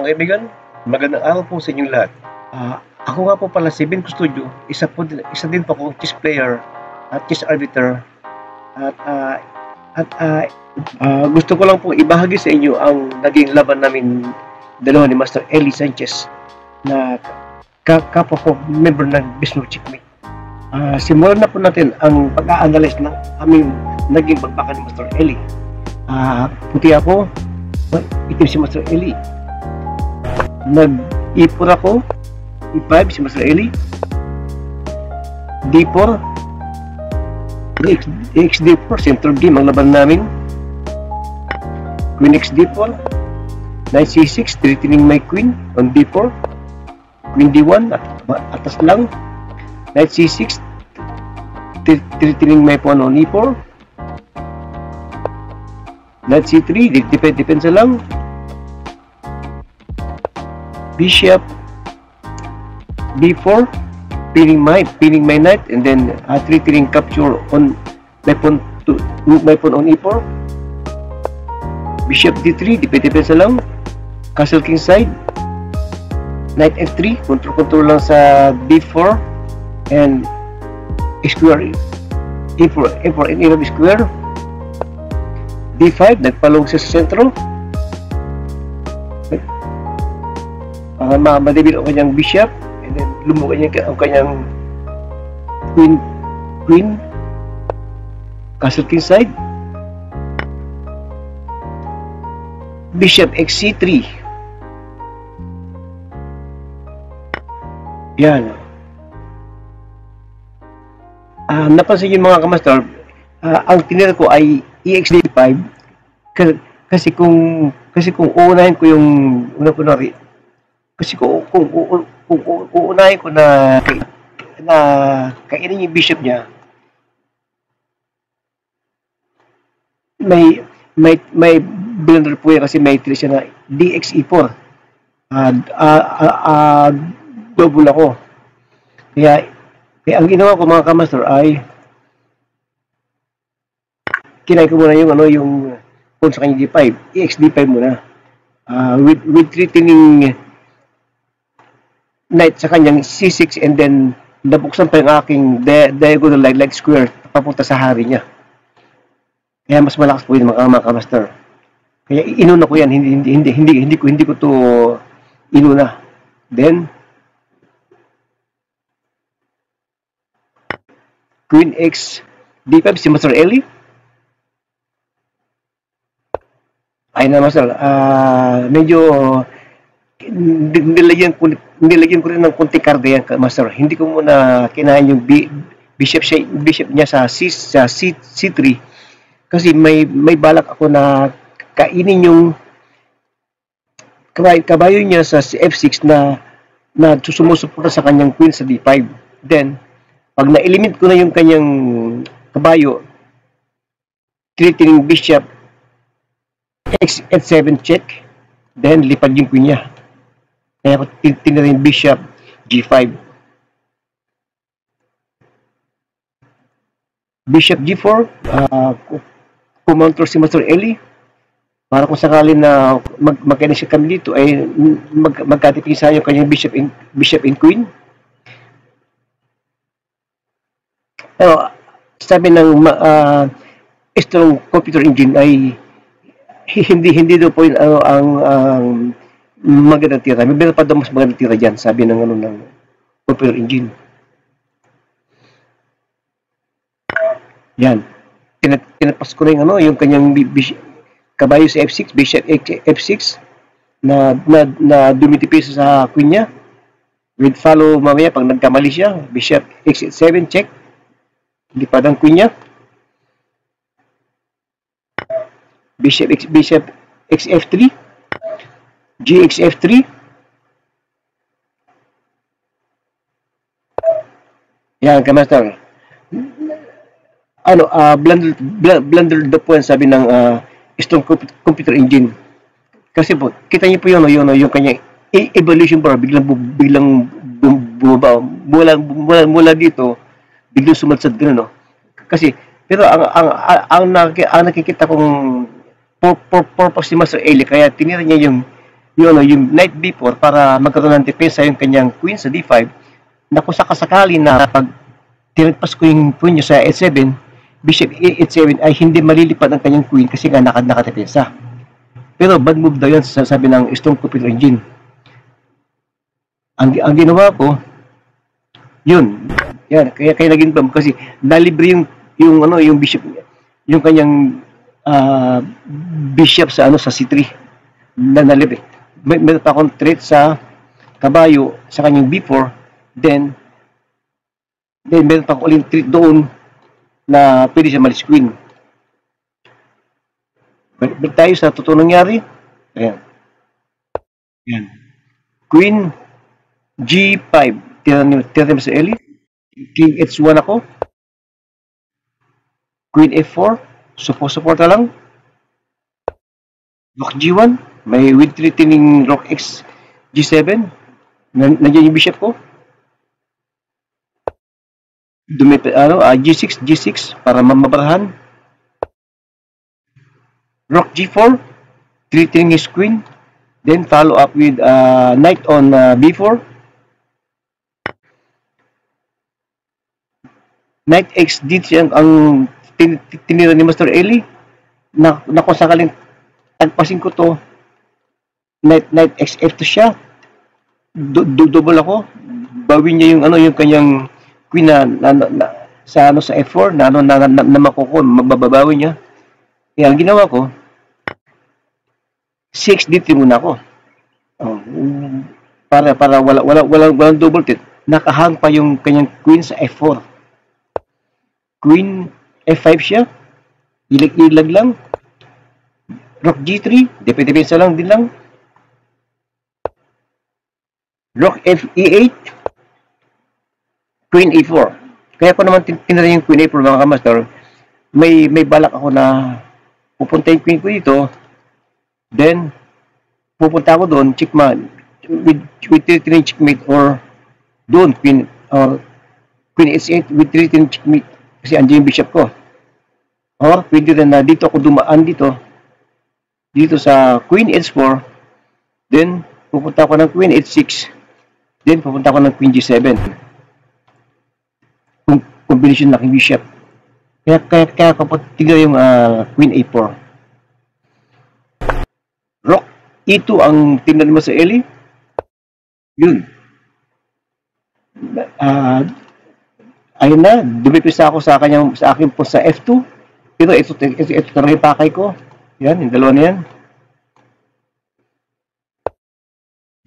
mga kaibigan, magandang araw po sa inyong lahat. Ako nga po pala si Ben Custodio, isa din po akong chess player at chess arbiter at gusto ko lang po ibahagi sa inyo ang naging laban namin dalawa ni Master Eli Sanchez na kapwa ko member ng Bismarck Checkmate. Simulan na po natin ang pag-a-analyze ng aming naging bagbakan ni Master Eli. Puti ako, itim si Master Eli. Nag-ipon ako, E5 si Master Eli, D4, XD4, center game ang laban namin. Queen XD4, Knight C6, threatening my queen on D4, Queen D1, atas lang, Knight C6, threatening my pawn on E4, Knight C3, depensa lang, Bishop B4, pinning my knight, and then threatening capture on my pawn on E4, Bishop D3, depensa lang, Castle King side, Knight F3, control lang sa D4, and square E4 and E5 square, D5, nagpalong sa sentro, madabil ang kanyang bishop, and then lumukan niya ang kanyang queen, Castle King side, Bishop XC3. Yan. Napansin yung mga kamaster, ang tinira ko ay EXD5 kasi kung uunahin ko yung kasi kung uunahin ko na kainin yung bishop niya, may blender po yan kasi may tira siya na DXE4, double ako. Kaya ang ginawa ko mga kamaster ay kinain ko muna yung pawn sa kanya D5, EXD5 muna, with threatening knight sa kanyang C6, and then nabuksan pa yung aking diagonal like square papunta sa hari niya. Kaya mas malakas po yun mga kamaster. Kaya inuna ko yan, hindi ko to inuna. Then Queen X D5 si Master Eli. Ayun na Master, medyo nilagyan ko rin ng konting karde yan Master. Hindi ko muna kinain yung bishop niya sa C3 kasi may balak ako na kainin yung kabayo niya sa F6 na susumusuporta sa kanyang queen sa D5. Then pag na-eliminate ko na yung kanyang kabayo, threatening bishop F7 check, then lipad yung queen niya. Kaya ako tinira yung bishop G5. Bishop G4, kumontrol si Master Eli para kung sakali na magkainis kami dito ay magkatipisa yung kanyang bishop and queen. Pero sabi ng strong computer engine ay hindi daw po yun ang magandang tira. May meron pa daw mas magandang tira dyan, sabi ng ng computer engine. Yan. Tinapas ko na yung kanyang kabayo sa F6, bishop F6 na dumitipis sa queen niya. With follow mamaya pag nagkamali siya, bishop X7 check. Lipad ang queen niya. Bishop XF3, GXF3, yan kamaster. Blunder the point sabi ng strong computer engine. Kasi po kita niyo po yung kanyang evolution bar biglang bumaba mula dito biglang sumadsad gano'n, no? Kasi pero ang nakikita kong purpose ni Master Eli kaya tinira niya yung yung knight b4 para magkaroon ng depensa yung kanyang queen sa d5, na kung sakasakali na pag tinagpas ko yung queen niya sa h7, bishop e7 ay hindi malilipad ang kanyang queen kasi nga nakadepensa. Pero bad move daw yan, sabi ng Strong Computer Engine. Ang ginawa ko, yun, yan, kaya naging bam kasi nalibre yung bishop, yung kanyang bishop sa sa c3 na nalibre. Meron pa akong threat sa kabayo sa kanyang b4, then meron pa akong uling threat doon na pwede siya malis queen. Balik tayo sa totoo nangyari. Ayan. Ayan. Queen G5. Tira naman sa Ellie. King H1 ako. Queen F4. Support na lang. Rook G1. May with threatening Rook X G7. Nandiyan yung bishop ko. G6 para mamabarahan. Rook G4, threatening his queen, then follow up with knight on B4, knight X D3 ang tinira ni Master Eli, na kung sakaling tagpasin ko to, knight X F2 siya, double ako, bawin niya yung kanyang queen sa F4 na makukuha, mababawi niya. Kaya ang ginawa ko, 6 D3 muna ako. Para walang double tit. Nakahang pa yung kanyang queen sa F4. Queen F5 siya. Ilag lang. Rook G3. Depensa lang din lang. Rook E8. Queen E4. Kaya ko naman tinira yung Queen E4 mga kamaster. May balak ako na pupunta yung queen ko dito, then pupunta ako doon, checkmate, with threatening checkmate, or doon, queen h8 with threatening checkmate, kasi andyan yung bishop ko. Or pwede rin na dito ako dumaan dito sa queen h4, then pupunta ako ng queen h6, then pupunta ako ng queen g7. Combination ng bishop. Kaya kapag tignan yung queen a4. Rook e2 ang tingnan mo sa Ellie. Yun. Ayun na, dumipisa ako sa akin po sa f2. Pero ito talaga yung pakay ko. Yan, yung dalawa na yan.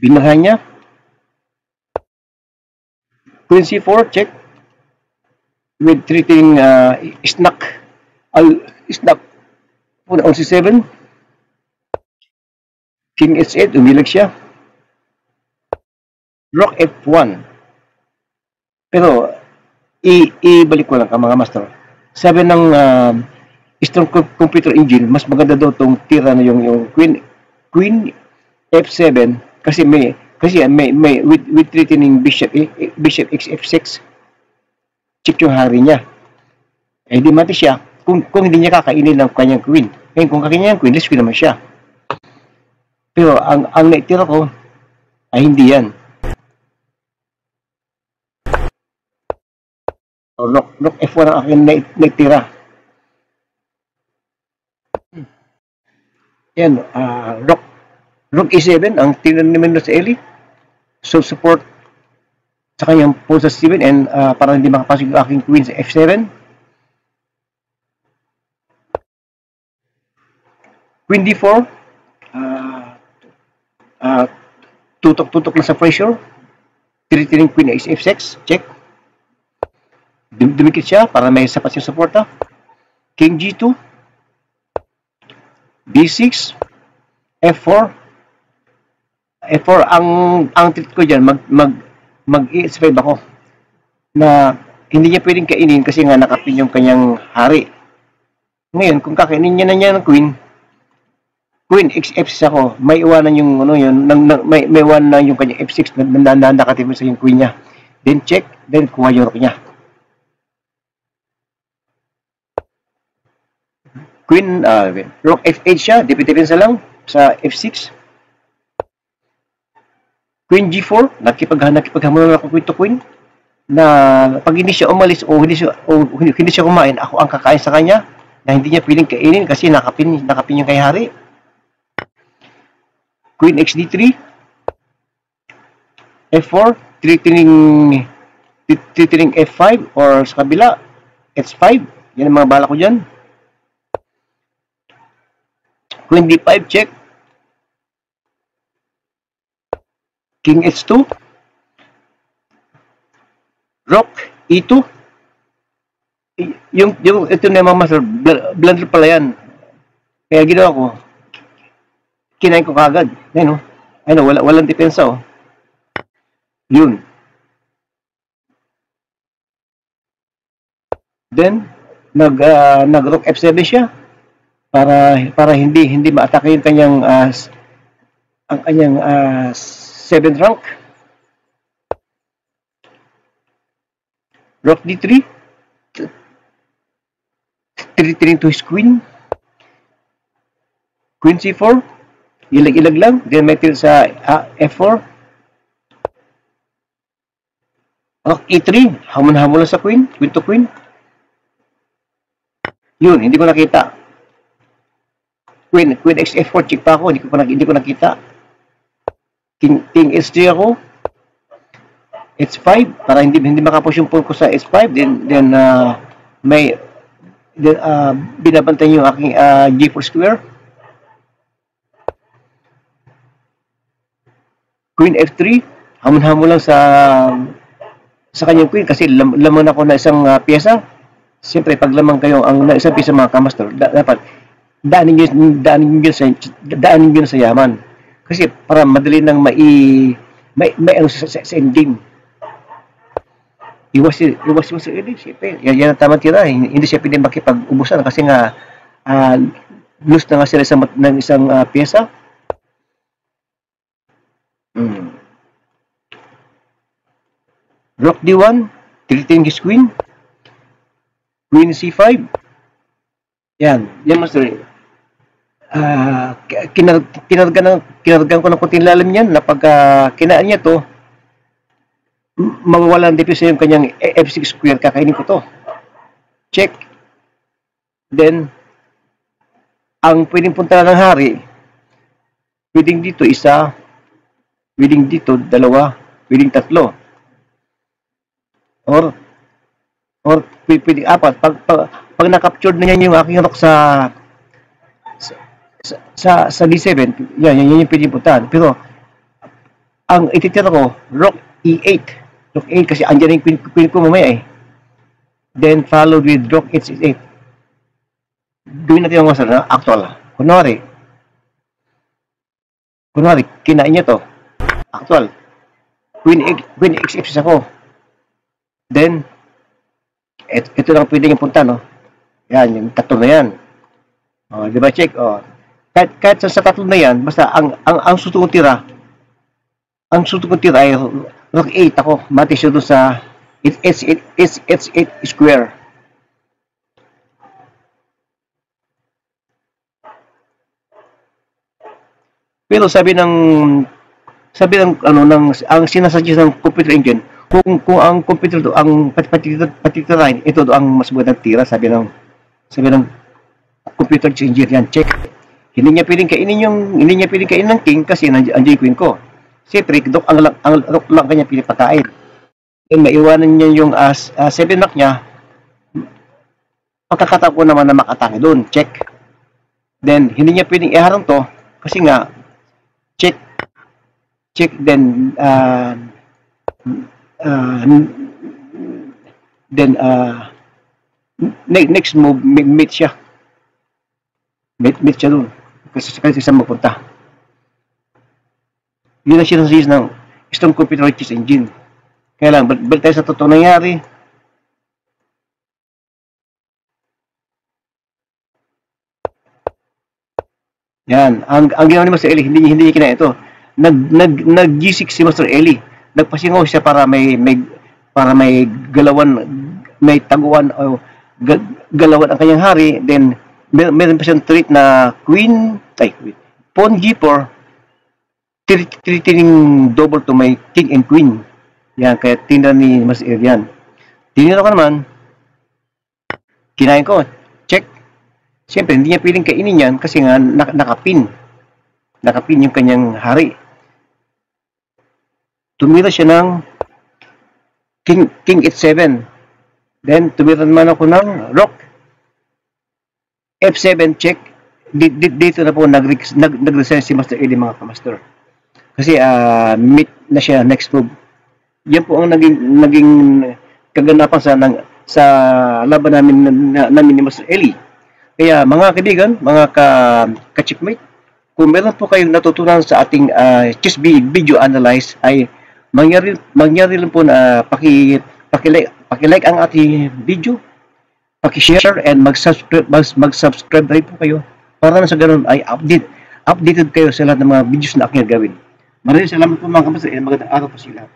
Binahan niya. Queen c4, check. With treating snack on C7. King H8, umilag siya. Rook F1. Pero ibalik ko lang mga master. Sabi ng Strong Computer Engine, mas maganda daw tong tira na yung Queen F7 kasi may with threatening bishop X F6. Check yung hari niya. Eh di mati siya kung hindi niya kakainin ng kanyang queen. Ngayon kung kakainin niya yung queen, less queen naman siya. Pero ang naitira ko ay hindi yan. Rook F1 ang aking naitira. Yan, Rook E7 ang tingnan naman sa Ellie. So support sa kanyang pawn sa C7 and para hindi makapasok yung aking queen sa F7. Queen D4. Tutok na sa pressure. Tiniting queen is F6. Check. Dumikit siya para may sapat yung suporta. King G2. D6. F4. F4 ang treat ko diyan mag-E5 ako na hindi niya pwedeng kainin kasi nga nakapin yung kanyang hari. Ngayon, kung kakainin niya na niya ng queen X6 ako, may iwanan yung may iwanan na yung kanyang F6 na nakatipin sa yung queen niya. Then check, then kuha yung rook niya. Queen, rook F8 siya, depensa lang sa F6. Queen G4, nakipaghamulan ako queen to queen, na pag hindi siya umalis o hindi siya kumain, ako ang kakain sa kanya, na hindi niya piling kainin kasi nakapin yung kay hari. Queen XD3, F4, titiling F5 or sa kabila, H5. Yan ang mga bala ko dyan. Queen D5, check. King H2. Rook E2. Yung ito na mga master, blunder pala yan. Kaya ginawa ko, kinain ko kagad. Ayun, walang depensa, oh. Yun. Then, nag-rook F7 siya para hindi ma-atake yung kanyang ang kanyang 7th rank. Rook D3. Titiling to his queen. Queen C4. Ilag-ilag lang. Then may til sa F4. Rook E3. Hamon-hamon lang sa queen. Queen to queen. Yun, hindi ko nakita. Queen X4, check pa ako. Hindi ko nakita. King S3 ako. H5 para hindi makapush yung pawn ko sa H5. Then binabantay yung aking G4 square. Queen F3, hamon-hamon lang sa kanyang queen kasi lamang ako na isang pyesa. Siyempre pag lamang kayo ang isang pyesa mga kamaster, dapat daanin nyo sa yaman. Kasi para madali nang may ano sa endgame. Iwas mo sa edit, siyempre. Yan ang tamang tira. Hindi siya pwede makipag-ubusan kasi nga lose na nga sila ng isang pyesa. Rook D1, tilting his queen. Queen C5. Yan master. Kinargan ko ng kunting lalim yan na pag kinaan niya to, mawawala ang depensa yung kanyang F6 square, kakainin ko to. Check. Then, ang pwedeng punta ng hari, pwedeng dito isa, pwedeng dito dalawa, pwedeng tatlo. Or pwedeng apat. Pag na-captured na niya yung aking rook sa D7, yan yung pwedeng puntahan. Pero, ang ititira ko, rook E8. Rook 8 kasi andyan yung queen ko mamaya eh. Then followed with rook H8. Gawin natin yung masal na actual. Kunwari, kinain niya to. Actual. Queen X6 ako. Then, ito lang pwede yung punta, no? Yan, yung tatlo na yan. Di ba, check? Kahit sa tatlo na yan, basta ang suto kong tira, ay rook 8 ako. Mati siya doon sa H8 square. Pero sabi ng ang sinasuggest ng computer engine, kung ang computer do ang patitirahin, ito do ang mas magandang tira, sabi ng computer engine yan. Check. Hindi niya pwedeng kainin ng king kasi nandiyan yung queen ko. Si Trick, ang rook lang kanya pinipakain. Then maiwanan niya yung 7 rock niya, pagkakataon ko naman na makatake doon. Check. Then, hindi niya pwedeng iharang to kasi nga, check, then, next move, mate siya. Mate siya doon. Kasi saan mapunta. Yun ang sinasayos ng strong computer chess engine. Kaya lang, balik tayo sa totoong nangyari. Yan, ang ginawa ni Master Eli, hindi niya kinain ito. Nag G6 si Master Eli. Nagpasingaw siya para may galawan, may taguan o galawan ang kanyang hari. Then meron pa siyang trait na pawn G4, tiniting double to may king and queen. Yan, kaya tinda ni Mas Elian. Tinira ko naman, kinain ko, check. Siyempre, hindi niya piling kainin yan kasi nga nakapin. Nakapin yung kanyang hari. Tumira siya ng king H7. Then, tumira naman ako ng rook. F7 check. Dito na po nag-resign si Master Eli, mga kamaster. Kasi meet na siya next move. Yan po ang naging kaganapan sa laban namin ni Master Eli. Kaya mga kaibigan, mga ka-checkmate, kung meron po kayong natutunan sa ating chess video analyze, ay mangyari lang po na paki-like ang ating video, paki-share and mag-subscribe rin po kayo para na sa ganun ay updated kayo sa lahat ng mga videos na aking gagawin. Maraming salamat po mga kapatid, magandang araw po sila.